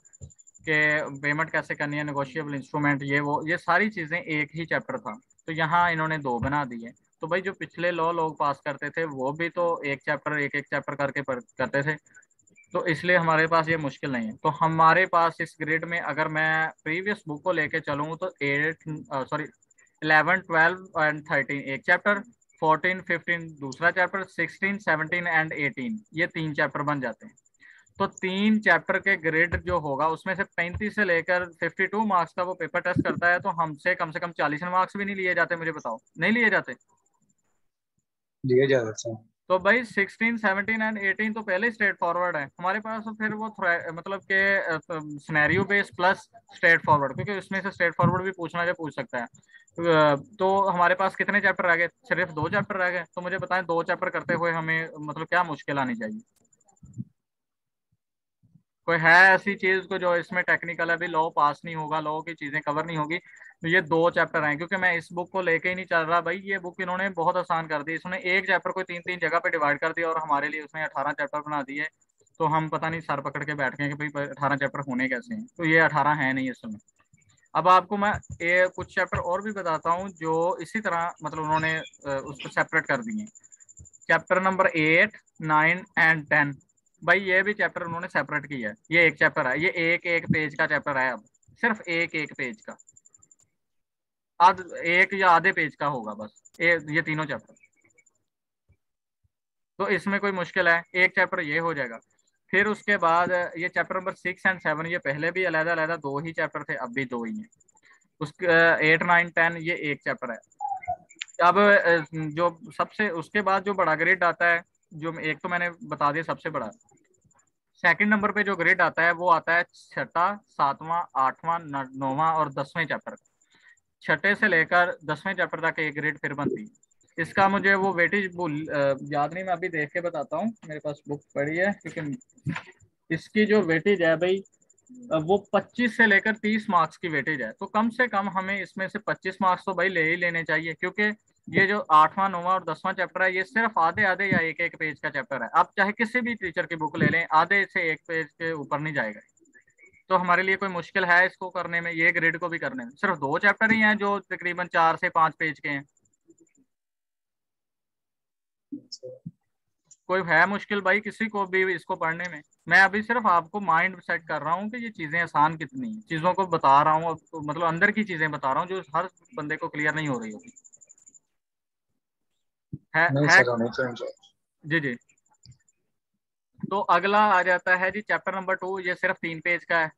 कि पेमेंट कैसे करनी है, नेगोशिएबल इंस्ट्रूमेंट, ये वो ये सारी चीजें एक ही चैप्टर था। तो यहाँ इन्होंने 2 बना दिए। तो भाई जो पिछले लॉ लोग पास करते थे वो भी तो एक एक चैप्टर करके करते थे। तो इसलिए हमारे पास ये मुश्किल नहीं है। तो हमारे पास इस ग्रिड में अगर मैं प्रीवियस बुक को लेके चलूँ तो 11, 12 एंड 13 एक चैप्टर, 14, 15 दूसरा चैप्टर, 16, 17 एंड 18 ये 3 चैप्टर बन जाते हैं। तो 3 चैप्टर के ग्रेड जो होगा उसमें से 35 से लेकर 52 मार्क्स का वो पेपर टेस्ट करता है। तो हमसे कम से कम 40 मार्क्स भी नहीं लिए जाते, मुझे बताओ नहीं लिए जाते? दिया जा सकता है। तो भाई 16, 17 एंड 18 तो पहले ही स्ट्रेट फॉरवर्ड है हमारे पास। तो फिर वो मतलब के scenario base plus straight forward, क्योंकि उसमें से स्ट्रेट फॉरवर्ड भी पूछना जो पूछ सकता है। तो हमारे पास कितने चैप्टर रह गए? सिर्फ 2 चैप्टर रह गए। तो मुझे बताएं 2 चैप्टर करते हुए हमें मतलब क्या मुश्किल आनी चाहिए? कोई है ऐसी चीज को जो इसमें टेक्निकल है? अभी लॉ पास नहीं होगा, लॉ की चीजें कवर नहीं होगी। तो ये 2 चैप्टर हैं, क्योंकि मैं इस बुक को लेके ही नहीं चल रहा भाई। ये बुक इन्होंने बहुत आसान कर दी, इसने एक चैप्टर को 3-3 जगह पे डिवाइड कर दिया और हमारे लिए उसने 18 चैप्टर बना दिए। तो हम पता नहीं सर पकड़ के बैठ गए कि भाई 18 चैप्टर होने कैसे हैं। तो ये 18 है नहीं इसमें। अब आपको मैं ये कुछ चैप्टर और भी बताता हूँ जो इसी तरह मतलब उन्होंने उसको सेपरेट कर दिए। चैप्टर नंबर 8, 9 एंड 10, भाई ये भी चैप्टर उन्होंने सेपरेट किया है। ये एक चैप्टर है, ये एक एक पेज का चैप्टर है। अब सिर्फ एक एक पेज का, एक या आधे पेज का होगा बस ये तीनों चैप्टर। तो इसमें कोई मुश्किल है? एक चैप्टर ये हो जाएगा। फिर उसके बाद ये चैप्टर नंबर 6 एंड 7, ये पहले भी अलग अलग 2 ही चैप्टर थे, अब भी 2 ही हैं। उसके 8, 9, 10 ये एक चैप्टर है। अब जो सबसे उसके बाद जो बड़ा ग्रेड आता है, जो एक तो मैंने बता दिया सबसे बड़ा, सेकंड नंबर पे जो ग्रेड आता है वो आता है छठा, सातवां, आठवां, नौवां और 10वें चैप्टर। छठे से लेकर 10वें चैप्टर तक एक ग्रेड फिर बनती है। इसका मुझे वो वेटेज याद नहीं, मैं अभी देख के बताता हूँ, मेरे पास बुक पड़ी है। क्योंकि इसकी जो वेटेज है भाई वो 25 से लेकर 30 मार्क्स की वेटेज है। तो कम से कम हमें इसमें से 25 मार्क्स तो भाई ले ही लेने चाहिए, क्योंकि ये जो 8वां, 9वां और 10वां चैप्टर है ये सिर्फ आधे आधे या एक एक पेज का चैप्टर है। आप चाहे किसी भी टीचर की बुक ले लें, आधे से एक पेज के ऊपर नहीं जाएगा। तो हमारे लिए कोई मुश्किल है इसको करने में, ये ग्रेड को भी करने में? सिर्फ 2 चैप्टर ही हैं जो तकरीबन 4 से 5 पेज के हैं। कोई है मुश्किल भाई किसी को भी इसको पढ़ने में? मैं अभी सिर्फ आपको माइंड सेट कर रहा हूँ कि ये चीजें आसान कितनी हैं, चीजों को बता रहा हूँ, मतलब अंदर की चीजें बता रहा हूँ जो हर बंदे को क्लियर नहीं हो रही होगी। नहीं है सर, होने चाहिए। जी जी। तो अगला आ जाता है जी चैप्टर नंबर 2, ये सिर्फ 3 पेज का है।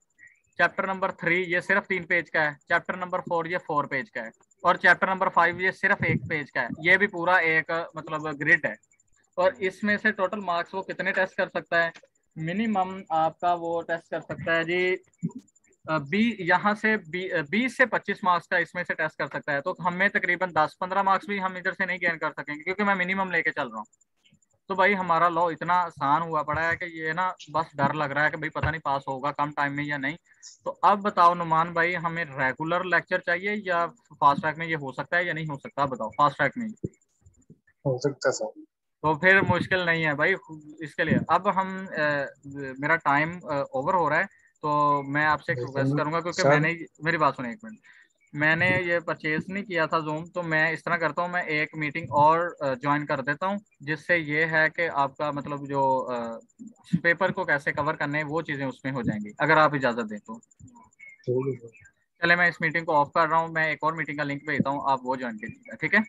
चैप्टर नंबर 3 ये सिर्फ 3 पेज का है। चैप्टर नंबर 4 ये 4 पेज का है। और चैप्टर नंबर 5 ये सिर्फ 1 पेज का है। ये भी पूरा एक मतलब ग्रिड है। और इसमें से टोटल मार्क्स वो कितने टेस्ट कर सकता है? मिनिमम आपका वो टेस्ट कर सकता है जी बी यहाँ से 20 से 25 मार्क्स का इसमें से टेस्ट कर सकता है। तो हमें तकरीबन 10-15 मार्क्स भी हम इधर से नहीं गेन कर सकेंगे, क्योंकि मैं मिनिमम लेके चल रहा हूँ। तो भाई हमारा लॉ इतना आसान हुआ पड़ा है कि ये ना बस डर लग रहा है कि भाई पता नहीं पास होगा कम टाइम में या नहीं। तो अब बताओ नुमान भाई, हमें रेगुलर लेक्चर चाहिए या फास्ट ट्रैक में ये हो सकता है या नहीं हो सकता? आप बताओ, फास्ट ट्रैक में। हो सकता सर। तो फिर मुश्किल नहीं है भाई इसके लिए। अब हम मेरा टाइम ओवर हो रहा है, तो मैं आपसे एक लेकिन रिक्वेस्ट करूंगा, क्योंकि सर, मैंने, मेरी बात सुनिए एक मिनट, मैंने ये परचेज नहीं किया था जूम, तो मैं इस तरह करता हूँ, मैं एक मीटिंग और ज्वाइन कर देता हूँ, जिससे ये है कि आपका मतलब जो पेपर को कैसे कवर करने हैं वो चीज़ें उसमें हो जाएंगी, अगर आप इजाज़त दें तो। ठीक है सर। चले, मैं इस मीटिंग को ऑफ कर रहा हूँ, मैं एक और मीटिंग का लिंक भेजता हूँ, आप वो ज्वाइन कीजिएगा, ठीक है?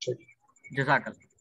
ठीक। जज़ाकल्लाह।